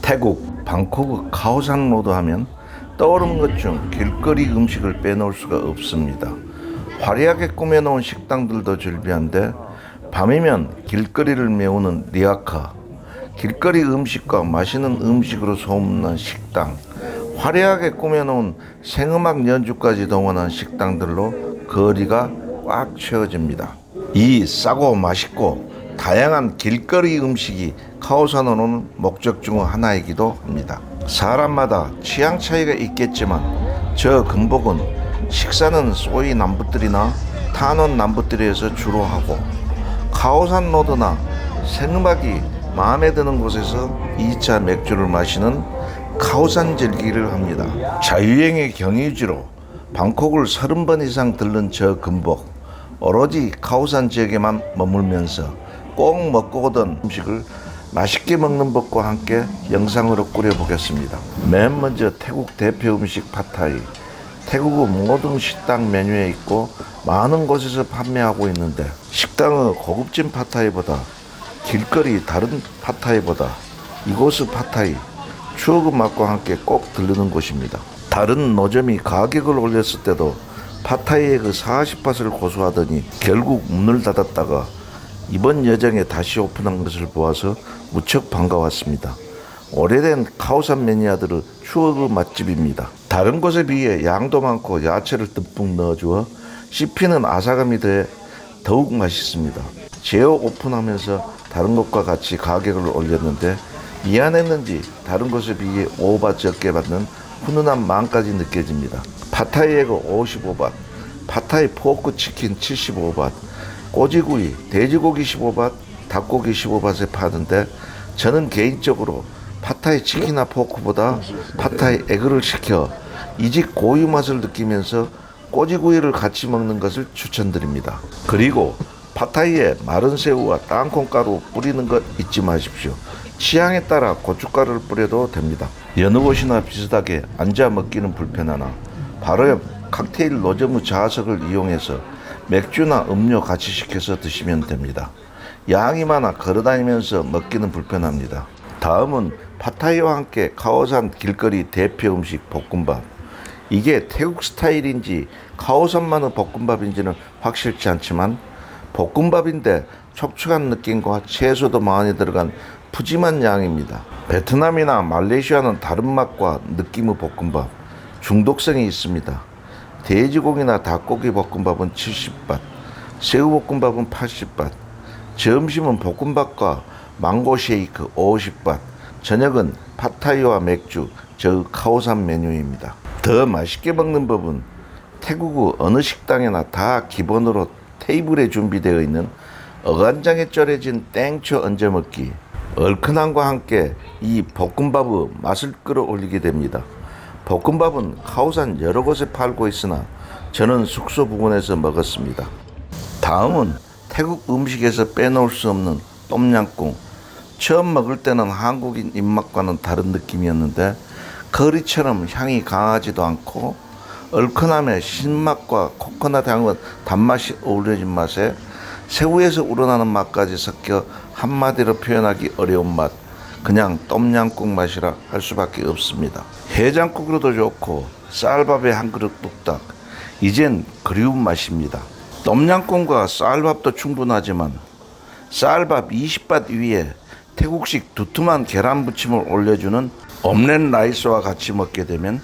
태국 방코크 카오산 로드 하면 떠오르는 것 중 길거리 음식을 빼놓을 수가 없습니다. 화려하게 꾸며놓은 식당들도 즐비한데 밤이면 길거리를 메우는 리아카, 길거리 음식과 맛있는 음식으로 소문난 식당, 화려하게 꾸며놓은 생음악 연주까지 동원한 식당들로 거리가 꽉 채워집니다. 이 싸고 맛있고 다양한 길거리 음식이 카오산에 오는 목적 중 하나이기도 합니다. 사람마다 취향 차이가 있겠지만 저 금복은 식사는 소이 남부들이나 타논 남부들에서 주로 하고 카오산 로드나 생음악이 마음에 드는 곳에서 2차 맥주를 마시는 카오산 즐기기를 합니다. 자유여행의 경유지로 방콕을 30번 이상 들른 저 금복, 오로지 카오산 지역에만 머물면서 꼭 먹고 오던 음식을 맛있게 먹는 법과 함께 영상으로 꾸려보겠습니다. 맨 먼저 태국 대표 음식 팟타이. 태국의 모든 식당 메뉴에 있고 많은 곳에서 판매하고 있는데 식당의 고급진 팟타이보다 길거리 다른 팟타이보다 이곳의 팟타이 추억의 맛과 함께 꼭 들르는 곳입니다. 다른 노점이 가격을 올렸을 때도 팟타이의 그 40밭을 고수하더니 결국 문을 닫았다가 이번 여정에 다시 오픈한 것을 보아서 무척 반가웠습니다. 오래된 카오산 매니아들의 추억의 맛집입니다. 다른 곳에 비해 양도 많고 야채를 듬뿍 넣어주어 씹히는 아삭함이 더해 더욱 맛있습니다. 재오픈하면서 다른 곳과 같이 가격을 올렸는데 미안했는지 다른 곳에 비해 5바 적게 받는 훈훈한 맛까지 느껴집니다. 팟타이 에그 55밭, 팟타이 포크 치킨 75밭, 꼬지구이, 돼지고기 15밭, 닭고기 15밭에 파는데 저는 개인적으로 팟타이 치킨이나 포크보다 팟타이 에그를 시켜 이 집 고유 맛을 느끼면서 꼬지구이를 같이 먹는 것을 추천드립니다. 그리고 팟타이에 마른 새우와 땅콩가루 뿌리는 것 잊지 마십시오. 취향에 따라 고춧가루를 뿌려도 됩니다. 여느 곳이나 비슷하게 앉아 먹기는 불편하나 바로 옆 칵테일 노점의 좌석을 이용해서 맥주나 음료 같이 시켜서 드시면 됩니다. 양이 많아 걸어다니면서 먹기는 불편합니다. 다음은 팟타이와 함께 카오산 길거리 대표 음식 볶음밥. 이게 태국 스타일인지 카오산만의 볶음밥인지는 확실치 않지만 볶음밥인데 촉촉한 느낌과 채소도 많이 들어간 푸짐한 양입니다. 베트남이나 말레이시아는 다른 맛과 느낌의 볶음밥, 중독성이 있습니다. 돼지고기나 닭고기 볶음밥은 70밭, 새우볶음밥은 80밭, 점심은 볶음밥과 망고 쉐이크 50밭, 저녁은 팟타이와 맥주, 저 카오산 메뉴입니다. 더 맛있게 먹는 법은 태국의 어느 식당에나 다 기본으로 테이블에 준비되어 있는 어간장에 절여진 땡초 얹어 먹기. 얼큰함과 함께 이 볶음밥의 맛을 끌어올리게 됩니다. 볶음밥은 카오산 여러 곳에 팔고 있으나 저는 숙소 부근에서 먹었습니다. 다음은 태국 음식에서 빼놓을 수 없는 똠양꿍. 처음 먹을 때는 한국인 입맛과는 다른 느낌이었는데 커리처럼 향이 강하지도 않고 얼큰함에 신맛과 코코넛 향은 단맛이 어우러진 맛에 새우에서 우러나는 맛까지 섞여 한마디로 표현하기 어려운 맛, 그냥 똠양꿍 맛이라 할 수밖에 없습니다. 해장국으로도 좋고 쌀밥에 한 그릇 뚝딱, 이젠 그리운 맛입니다. 똠양꿍과 쌀밥도 충분하지만 쌀밥 20밭 위에 태국식 두툼한 계란 부침을 올려주는 옴렛 라이스와 같이 먹게 되면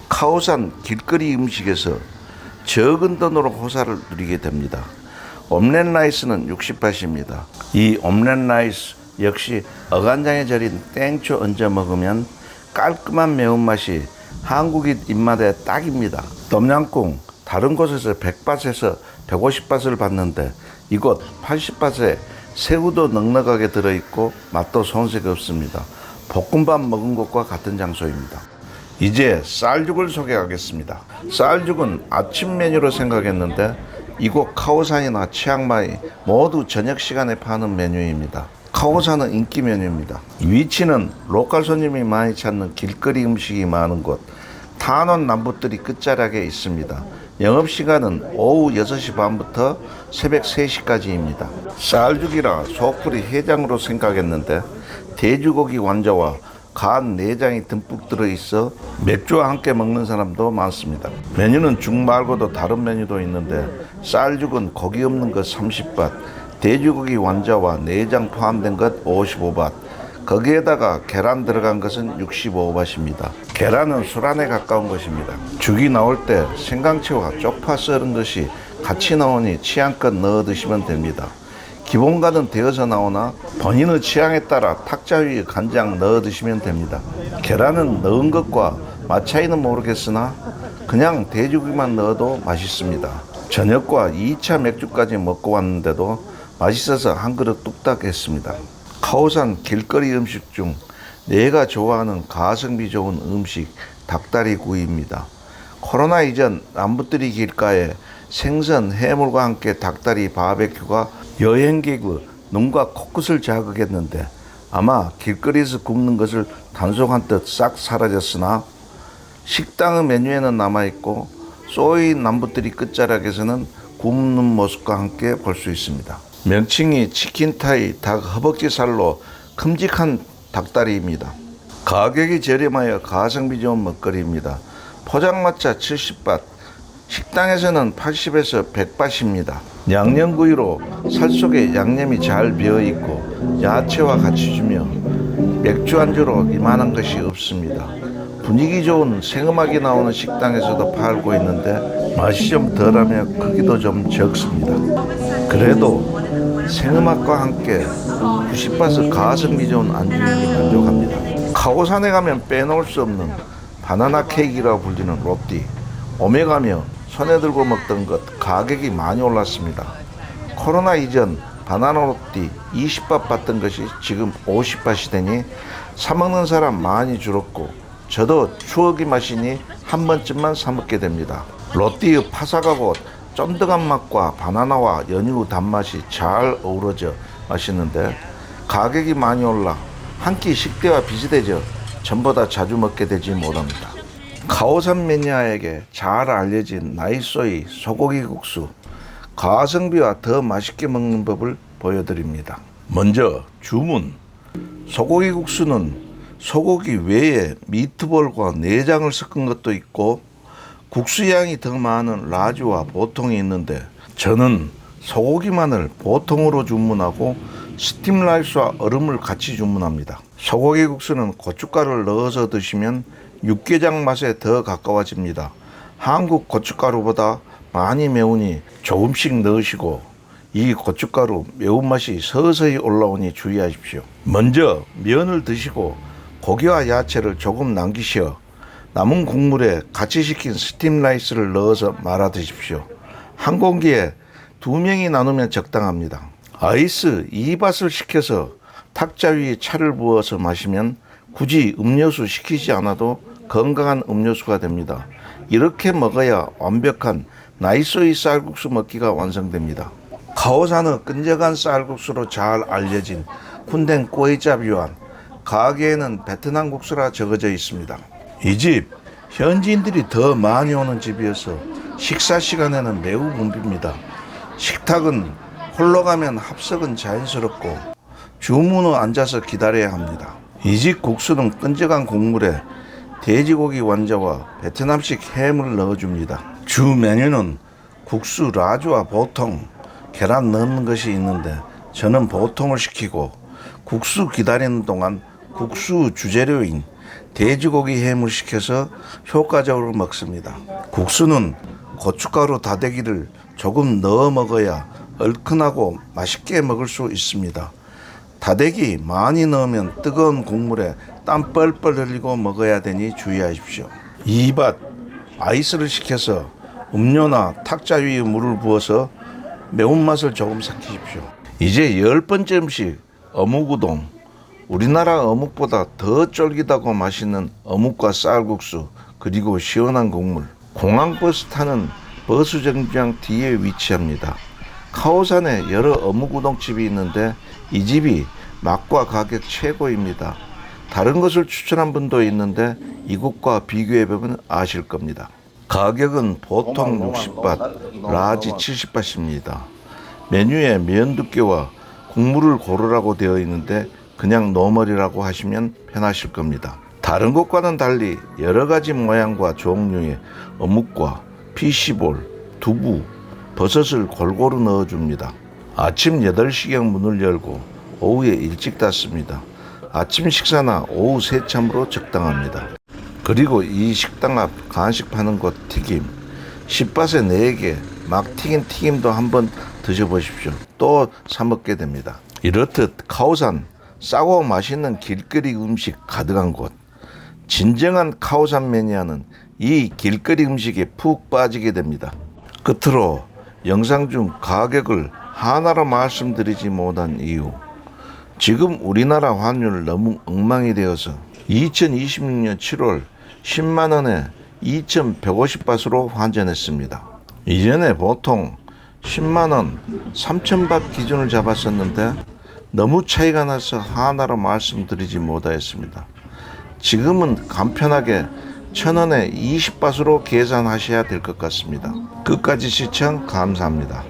카오산 길거리 음식에서 적은 돈으로 호사를 누리게 됩니다. 옴렛 라이스는 60밭입니다. 이 옴렛 라이스 역시 어간장에 절인 땡초 얹어 먹으면 깔끔한 매운맛이 한국인 입맛에 딱입니다. 똠양꿍 다른 곳에서 100밭에서 150밭을 봤는데 이곳 80밭에 새우도 넉넉하게 들어있고 맛도 손색 없습니다. 볶음밥 먹은 곳과 같은 장소입니다. 이제 쌀죽을 소개하겠습니다. 쌀죽은 아침 메뉴로 생각했는데 이곳 카오산이나 치앙마이 모두 저녁 시간에 파는 메뉴입니다. 카오산은 인기 메뉴입니다. 위치는 로컬 손님이 많이 찾는 길거리 음식이 많은 곳 타논 남부들이 끝자락에 있습니다. 영업시간은 오후 6시 반부터 새벽 3시까지입니다. 쌀죽이라 소쿠리 해장으로 생각했는데 돼지고기 완자와 간 내장이 듬뿍 들어있어 맥주와 함께 먹는 사람도 많습니다. 메뉴는 죽 말고도 다른 메뉴도 있는데 쌀죽은 고기 없는 것 30밭, 돼지고기 완자와 내장 포함된 것 55밭, 거기에다가 계란 들어간 것은 65밭입니다. 계란은 술안에 가까운 것입니다. 죽이 나올 때 생강채와 쪽파 썰은 것이 같이 나오니 취향껏 넣어 드시면 됩니다. 기본간은 되어서 나오나 본인의 취향에 따라 탁자 위에 간장 넣어 드시면 됩니다. 계란은 넣은 것과 맛 차이는 모르겠으나 그냥 돼지고기만 넣어도 맛있습니다. 저녁과 2차 맥주까지 먹고 왔는데도 맛있어서 한 그릇 뚝딱 했습니다. 카오산 길거리 음식 중 내가 좋아하는 가성비 좋은 음식 닭다리 구이입니다. 코로나 이전 남부뜨리 길가에 생선, 해물과 함께 닭다리 바베큐가 여행객의 눈과 코끝을 자극했는데 아마 길거리에서 굽는 것을 단속한 듯 싹 사라졌으나 식당의 메뉴에는 남아있고 쏘이 남부뜨리 끝자락에서는 굽는 모습과 함께 볼 수 있습니다. 명칭이 치킨타이 닭 허벅지 살로 큼직한 닭다리입니다. 가격이 저렴하여 가성비 좋은 먹거리입니다. 포장마차 70밭, 식당에서는 80에서 100밭입니다. 양념구이로 살 속에 양념이 잘 배어있고 야채와 같이 주며 맥주 안주로 이만한 것이 없습니다. 분위기 좋은 생음악이 나오는 식당에서도 팔고 있는데 맛이 좀 덜하며 크기도 좀 적습니다. 그래도 생음악과 함께 90밭의 가성비 좋은 안주이니 만족합니다. 카오산에 가면 빼놓을 수 없는 바나나 케이크라고 불리는 로띠. 오메 가며 손에 들고 먹던 것 가격이 많이 올랐습니다. 코로나 이전 바나나 로띠 20밭 받던 것이 지금 50밭이 되니 사먹는 사람 많이 줄었고 저도 추억의 맛이니 한 번쯤만 사먹게 됩니다. 로띠의 파삭하고 쫀득한 맛과 바나나와 연유 단맛이 잘 어우러져 맛있는데 가격이 많이 올라 한 끼 식대와 비슷해져 전보다 자주 먹게 되지 못합니다. 카오산 매니아에게 잘 알려진 나이소이 소고기 국수, 가성비와 더 맛있게 먹는 법을 보여드립니다. 먼저 주문. 소고기 국수는 소고기 외에 미트볼과 내장을 섞은 것도 있고 국수 양이 더 많은 라지와 보통이 있는데 저는 소고기만을 보통으로 주문하고 스팀 라이스와 얼음을 같이 주문합니다. 소고기 국수는 고춧가루를 넣어서 드시면 육개장 맛에 더 가까워집니다. 한국 고춧가루보다 많이 매우니 조금씩 넣으시고 이 고춧가루 매운맛이 서서히 올라오니 주의하십시오. 먼저 면을 드시고 고기와 야채를 조금 남기시어 남은 국물에 같이 식힌 스팀 라이스를 넣어서 말아 드십시오. 한 공기에 2명이 나누면 적당합니다. 아이스 2밭을 시켜서 탁자 위에 차를 부어서 마시면 굳이 음료수 시키지 않아도 건강한 음료수가 됩니다. 이렇게 먹어야 완벽한 나이소이 쌀국수 먹기가 완성됩니다. 카오산의 끈적한 쌀국수로 잘 알려진 훈덴 꼬이잡유안, 가게에는 베트남 국수라 적어져 있습니다. 이 집 현지인들이 더 많이 오는 집이어서 식사 시간에는 매우 붐빕니다. 식탁은 홀로 가면 합석은 자연스럽고 주문을 앉아서 기다려야 합니다. 이 집 국수는 끈적한 국물에 돼지고기 완자와 베트남식 햄을 넣어줍니다. 주 메뉴는 국수 라주와 보통, 계란 넣는 것이 있는데 저는 보통을 시키고 국수 기다리는 동안 국수 주재료인 돼지고기 햄을 시켜서 효과적으로 먹습니다. 국수는 고춧가루 다대기를 조금 넣어 먹어야 얼큰하고 맛있게 먹을 수 있습니다. 다대기 많이 넣으면 뜨거운 국물에 땀 뻘뻘 흘리고 먹어야 되니 주의하십시오. 2밭 아이스를 시켜서 음료나 탁자 위에 물을 부어서 매운맛을 조금 삭히십시오. 이제 10번째 음식 어묵우동. 우리나라 어묵보다 더 쫄깃하고 맛있는 어묵과 쌀국수 그리고 시원한 국물. 공항버스 타는 버스 정류장 뒤에 위치합니다. 카오산에 여러 어묵우동집이 있는데 이 집이 맛과 가격 최고입니다. 다른 것을 추천한 분도 있는데 이곳과 비교해보면 아실 겁니다. 가격은 보통 60밭, 라지 70밭입니다. 메뉴에 면 두께와 국물을 고르라고 되어 있는데 그냥 노멀이라고 하시면 편하실 겁니다. 다른 곳과는 달리 여러 가지 모양과 종류의 어묵과 피시볼, 두부, 버섯을 골고루 넣어줍니다. 아침 8시경 문을 열고 오후에 일찍 닫습니다. 아침 식사나 오후 세참으로 적당합니다. 그리고 이 식당 앞 간식 파는 곳 튀김, 씹밭에 4개, 막 튀긴 튀김도 한번 드셔보십시오. 또 사먹게 됩니다. 이렇듯 카오산 싸고 맛있는 길거리 음식 가득한 곳. 진정한 카오산 매니아는 이 길거리 음식에 푹 빠지게 됩니다. 끝으로 영상 중 가격을 하나로 말씀드리지 못한 이유. 지금 우리나라 환율 너무 엉망이 되어서 2026년 7월 10만원에 2,150밭으로 환전했습니다. 이전에 보통 10만원 3,000밭 기준을 잡았었는데 너무 차이가 나서 하나로 말씀드리지 못하였습니다. 지금은 간편하게 1,000원에 20밭으로 계산하셔야 될 것 같습니다. 끝까지 시청 감사합니다.